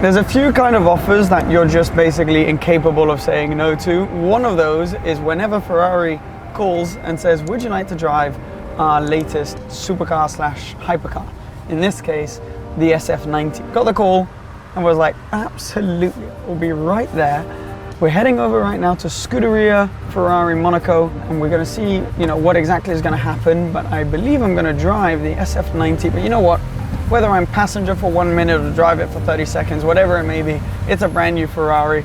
There's a few kind of offers that you're just basically incapable of saying no to. One of those is whenever Ferrari calls and says, would you like to drive our latest supercar slash hypercar? In this case, the SF90. Got the call and was like, absolutely, we'll be right there. We're heading over right now to Scuderia Ferrari Monaco, and we're gonna see, you know, what exactly is gonna happen, but I believe I'm gonna drive the SF90, but you know what? Whether I'm passenger for 1 minute or drive it for 30 seconds, whatever it may be, it's a brand new Ferrari,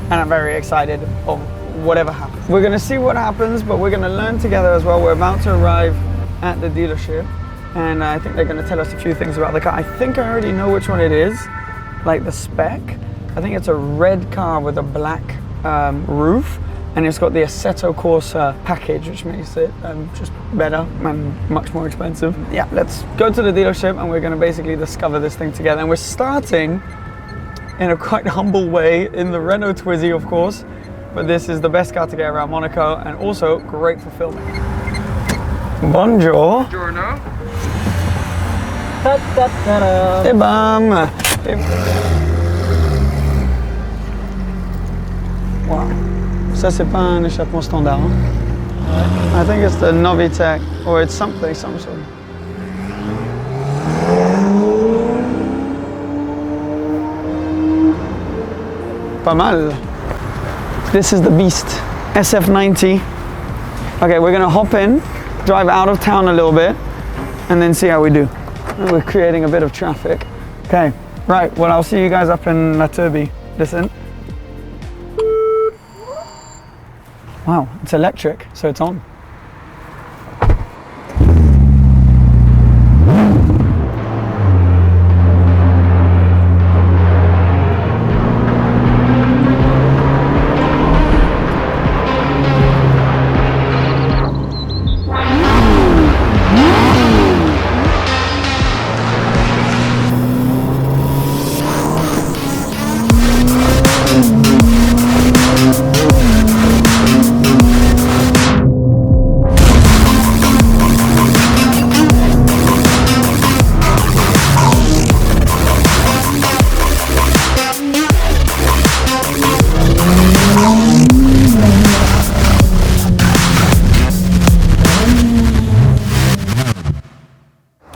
and I'm very excited of whatever happens. We're gonna see what happens, but we're gonna learn together as well. We're about to arrive at the dealership, and I think they're gonna tell us a few things about the car. I think I already know which one it is, like the spec. I think it's a red car with a black roof, and it's got the Assetto Corsa package, which makes it just better and much more expensive. Yeah, let's go to the dealership and we're gonna basically discover this thing together. And we're starting in a quite humble way in the Renault Twizy, of course, but this is the best car to get around Monaco and also great for filming. Bonjour. Buongiorno. Et bam. Wow. Ça c'est pas un échappement standard. Hein? I think it's the Novitec, or it's some sort. Pas mal. This is the beast, SF90. Okay, we're gonna hop in, drive out of town a little bit, and then see how we do. We're creating a bit of traffic. Okay, right, well I'll see you guys up in La Turbie. Listen. Wow, it's electric, so it's on.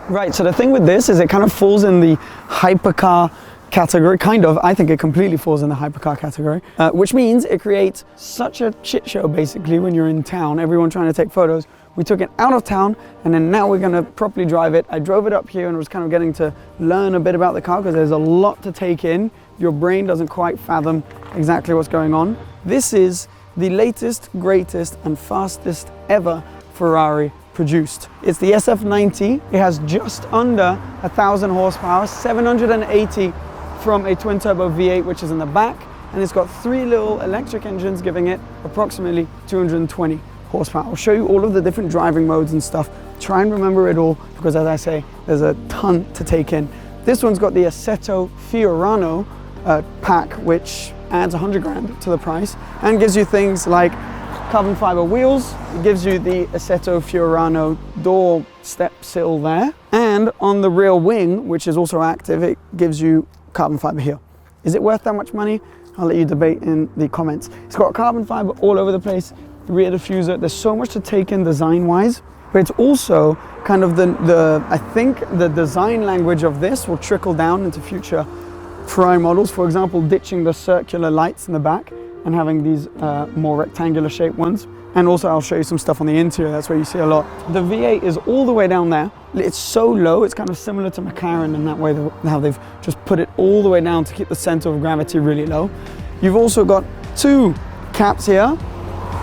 Right, so the thing with this is it kind of falls in the hypercar category, kind of. I think it completely falls in the hypercar category, which means it creates such a shit show basically when you're in town, everyone trying to take photos. We took it out of town and then now we're gonna properly drive it. I drove it up here and was kind of getting to learn a bit about the car because there's a lot to take in. Your brain doesn't quite fathom exactly what's going on. This is the latest, greatest and fastest ever Ferrari produced. It's the SF90. It has just under 1,000 horsepower, 780 from a twin turbo V8, which is in the back, and it's got 3 little electric engines giving it approximately 220 horsepower. I'll show you all of the different driving modes and stuff. Try and remember it all because, as I say, there's a ton to take in. This one's got the Assetto Fiorano pack, which adds 100 grand to the price and gives you things like carbon fiber wheels. It gives you the Assetto Fiorano door step sill there, and on the rear wing, which is also active, it gives you carbon fiber here. Is it worth that much money? I'll let you debate in the comments. It's got carbon fiber all over the place, rear diffuser. There's so much to take in design wise, but it's also kind of I think the design language of this will trickle down into future Ferrari models. For example, ditching the circular lights in the back and having these more rectangular shaped ones. And also I'll show you some stuff on the interior, that's where you see a lot. The V8 is all the way down there. It's so low, it's kind of similar to McLaren in that way, how they've just put it all the way down to keep the center of gravity really low. You've also got 2 caps here,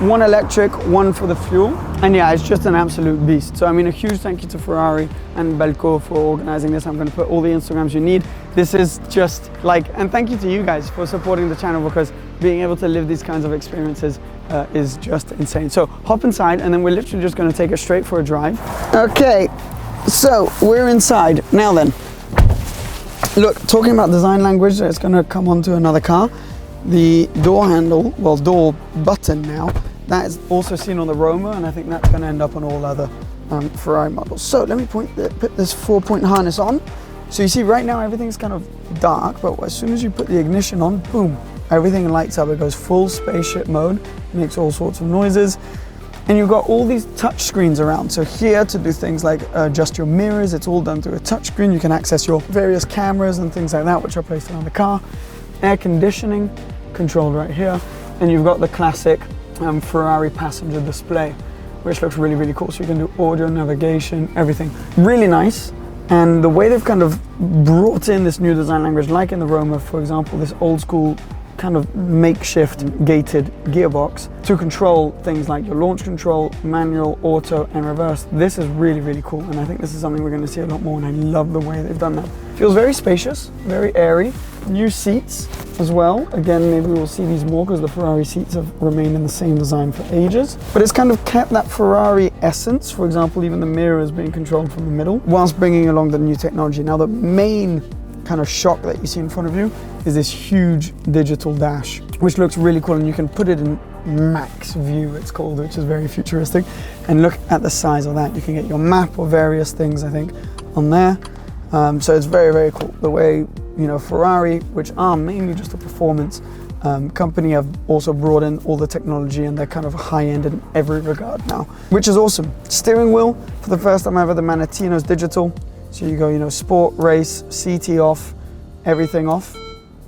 one electric, one for the fuel. And yeah, it's just an absolute beast. So I mean, a huge thank you to Ferrari and Belco for organizing this. I'm gonna put all the Instagrams you need. This is just like, and thank you to you guys for supporting the channel, because being able to live these kinds of experiences is just insane. So hop inside and then we're literally just gonna take it straight for a drive. Okay, so we're inside. Now then, look, talking about design language, it's gonna come onto another car. The door handle, well, door button now, that is also seen on the Roma, and I think that's gonna end up on all other Ferrari models. So let me put this 4-point harness on. So you see right now everything's kind of dark, but as soon as you put the ignition on, boom, everything lights up. It goes full spaceship mode, makes all sorts of noises. And you've got all these touch screens around. So here to do things like adjust your mirrors, it's all done through a touch screen. You can access your various cameras and things like that, which are placed around the car. Air conditioning controlled right here. And you've got the classic Ferrari passenger display, which looks really, really cool. So you can do audio, navigation, everything. Really nice. And the way they've kind of brought in this new design language, like in the Roma, for example, this old school kind of makeshift gated gearbox to control things like your launch control, manual, auto, and reverse. This is really, really cool. And I think this is something we're going to see a lot more. And I love the way they've done that. Feels very spacious, very airy. New seats as well. Again, maybe we'll see these more because the Ferrari seats have remained in the same design for ages. But it's kind of kept that Ferrari essence. For example, even the mirrors being controlled from the middle, whilst bringing along the new technology. Now, the main kind of shock that you see in front of you is this huge digital dash, which looks really cool. And you can put it in max view, it's called, which is very futuristic. And look at the size of that. You can get your map or various things, I think, on there. So it's very, very cool. The way, you know, Ferrari, which are mainly just a performance company, have also brought in all the technology, and they're kind of high-end in every regard now, which is awesome. Steering wheel, for the first time ever, the Manettino's digital. So you go, you know, sport, race, CT off, everything off,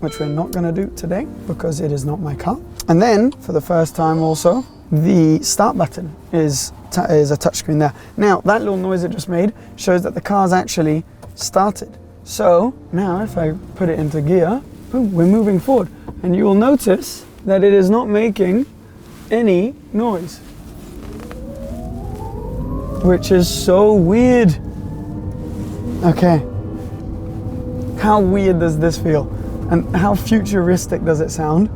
which we're not gonna do today because it is not my car. And then, for the first time also, the start button is a touchscreen there. Now, that little noise it just made shows that the car's actually started. So now if I put it into gear, boom, we're moving forward. And you will notice that it is not making any noise, which is so weird. Okay, how weird does this feel? And how futuristic does it sound?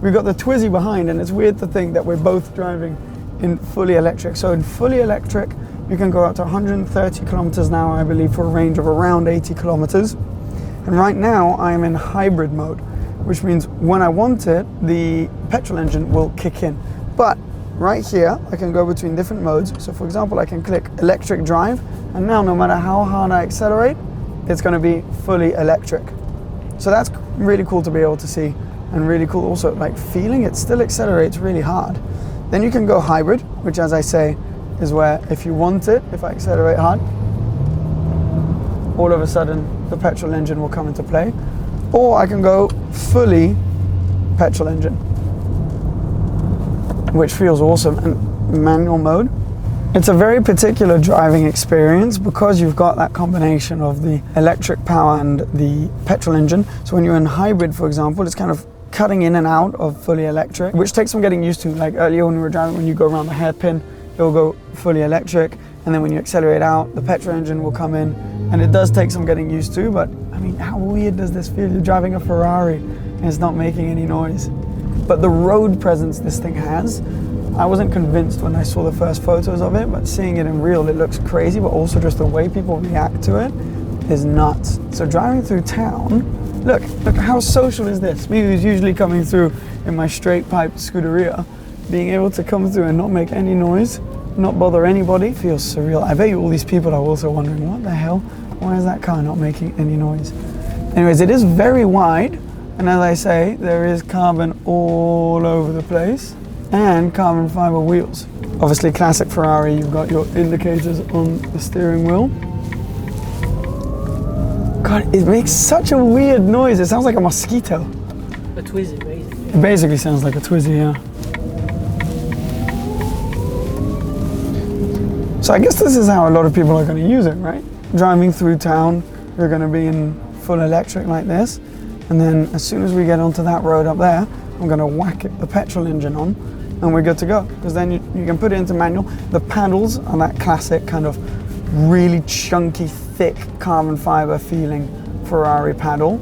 We've got the Twizy behind, and it's weird to think that we're both driving in fully electric. So in fully electric, you can go up to 130 kilometers an hour, I believe, for a range of around 80 kilometers. And right now I am in hybrid mode, which means when I want it, the petrol engine will kick in. But right here, I can go between different modes. So for example, I can click electric drive, and now no matter how hard I accelerate, it's gonna be fully electric. So that's really cool to be able to see, and really cool also, like feeling it still accelerates really hard. Then you can go hybrid, which, as I say, is where if you want it, if I accelerate hard, all of a sudden the petrol engine will come into play. Or I can go fully petrol engine, which feels awesome. And manual mode, it's a very particular driving experience because you've got that combination of the electric power and the petrol engine. So when you're in hybrid, for example, it's kind of cutting in and out of fully electric, which takes some getting used to. Like earlier when we were driving, when you go around the hairpin, it'll go fully electric, and then when you accelerate out, the petrol engine will come in, and it does take some getting used to. But I mean, how weird does this feel? You're driving a Ferrari and it's not making any noise. But the road presence this thing has, I wasn't convinced when I saw the first photos of it, but seeing it in real, it looks crazy. But also just the way people react to it is nuts. So driving through town, look how social is this? Me, who's usually coming through in my straight pipe Scuderia, being able to come through and not make any noise, not bother anybody, feels surreal. I bet you all these people are also wondering, what the hell? Why is that car not making any noise? Anyways, it is very wide, and as I say, there is carbon all over the place, and carbon fiber wheels. Obviously, classic Ferrari, you've got your indicators on the steering wheel. God, it makes such a weird noise. It sounds like a mosquito. A Twizy, basically. It basically sounds like a Twizy, yeah. So I guess this is how a lot of people are going to use it, right? Driving through town, you're going to be in full electric like this, and then as soon as we get onto that road up there, I'm going to whack the petrol engine on, and we're good to go. Because then you can put it into manual. The paddles are that classic kind of really chunky, thick carbon fiber feeling Ferrari paddle,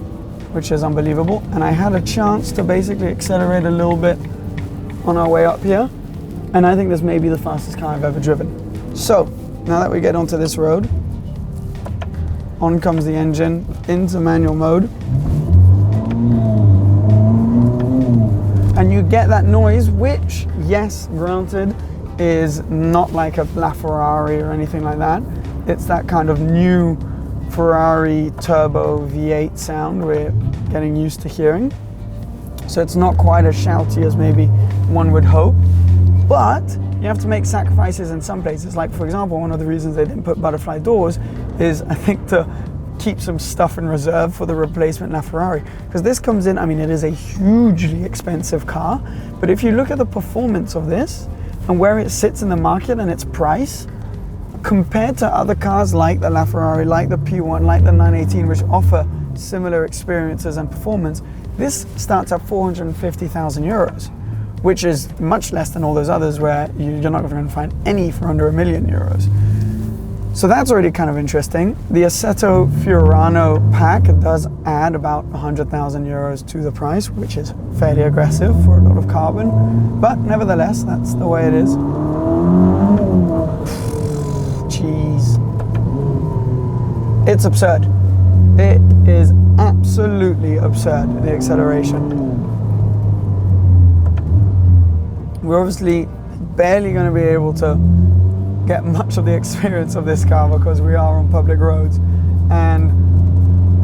which is unbelievable. And I had a chance to basically accelerate a little bit on our way up here, and I think this may be the fastest car I've ever driven. So, now that we get onto this road, on comes the engine into manual mode. And you get that noise, which, yes, granted, is not like a LaFerrari or anything like that. It's that kind of new Ferrari turbo V8 sound we're getting used to hearing. So it's not quite as shouty as maybe one would hope, but you have to make sacrifices in some places. Like for example, one of the reasons they didn't put butterfly doors is I think to keep some stuff in reserve for the replacement LaFerrari. Because this comes in, I mean, it is a hugely expensive car, but if you look at the performance of this and where it sits in the market and its price, compared to other cars like the LaFerrari, like the P1, like the 918, which offer similar experiences and performance, this starts at 450,000 euros, which is much less than all those others where you're not going to find any for under €1 million. So that's already kind of interesting. The Assetto Fiorano pack does add about 100,000 euros to the price, which is fairly aggressive for a lot of carbon, but nevertheless, that's the way it is. Jeez. It's absurd. It is absolutely absurd, the acceleration. We're obviously barely going to be able to get much of the experience of this car because we are on public roads, and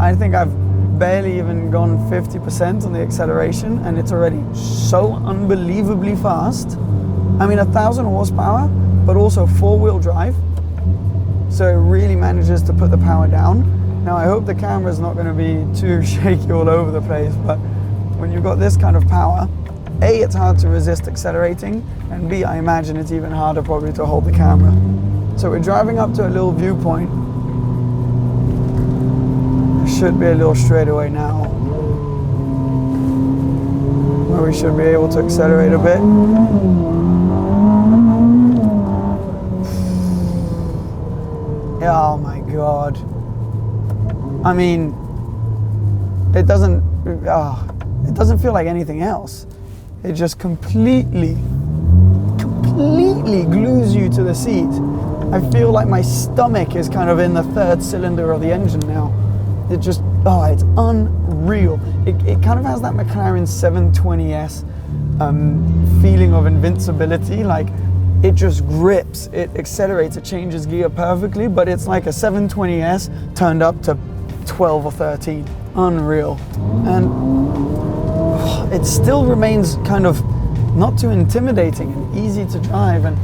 I think I've barely even gone 50% on the acceleration, and it's already so unbelievably fast. I mean, 1,000 horsepower, but also four-wheel drive, so it really manages to put the power down. Now I hope the camera's not going to be too shaky all over the place, but when you've got this kind of power, A, it's hard to resist accelerating, and B, I imagine it's even harder probably to hold the camera. So we're driving up to a little viewpoint. There should be a little straightaway now, where we should be able to accelerate a bit. Oh my God. I mean, it doesn't feel like anything else. It just completely glues you to the seat. I feel like my stomach is kind of in the third cylinder of the engine now. It just, it's unreal. It kind of has that McLaren 720S feeling of invincibility. Like, it just grips, it accelerates, it changes gear perfectly, but it's like a 720S turned up to 12 or 13. Unreal. And it still remains kind of not too intimidating and easy to drive, and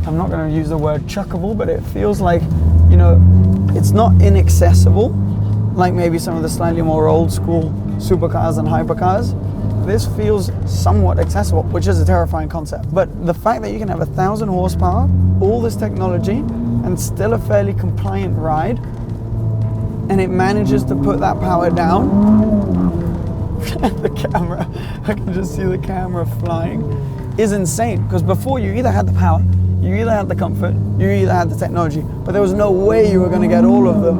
I'm not going to use the word chuckable, but it feels like, you know, it's not inaccessible like maybe some of the slightly more old school supercars and hypercars. This feels somewhat accessible, which is a terrifying concept. But the fact that you can have 1,000 horsepower, all this technology, and still a fairly compliant ride, and it manages to put that power down, the camera, I can just see the camera flying, is insane. Because before, you either had the power, you either had the comfort, you either had the technology, but there was no way you were going to get all of them.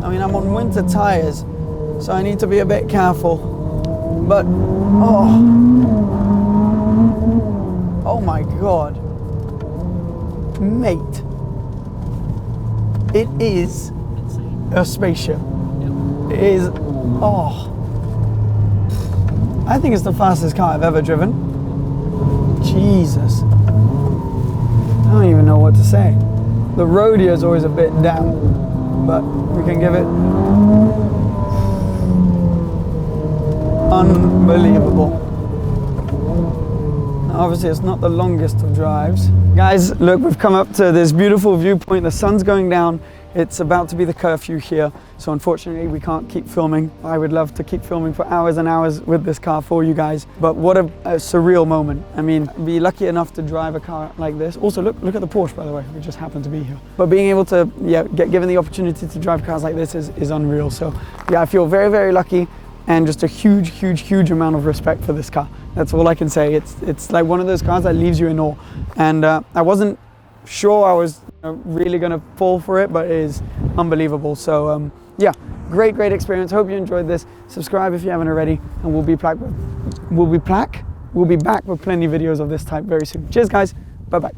I mean, I'm on winter tires, so I need to be a bit careful. But, oh my God. Mate, it is a spaceship. It is, I think it's the fastest car I've ever driven. Jesus. I don't even know what to say. The road here is always a bit damp, but we can give it. Unbelievable. Now, obviously it's not the longest of drives. Guys, look, we've come up to this beautiful viewpoint. The sun's going down. It's about to be the curfew here, so unfortunately we can't keep filming. I would love to keep filming for hours and hours with this car for you guys, but what a surreal moment. I mean, be lucky enough to drive a car like this. Also, look at the Porsche, by the way, we just happened to be here. But being able to get given the opportunity to drive cars like this is unreal. So yeah, I feel very, very lucky, and just a huge amount of respect for this car. That's all I can say. It's like one of those cars that leaves you in awe. And I wasn't sure I was really gonna fall for it, but it is unbelievable. So yeah, great experience. Hope you enjoyed this. Subscribe if you haven't already, and we'll be back with plenty of videos of this type very soon. Cheers guys, bye bye.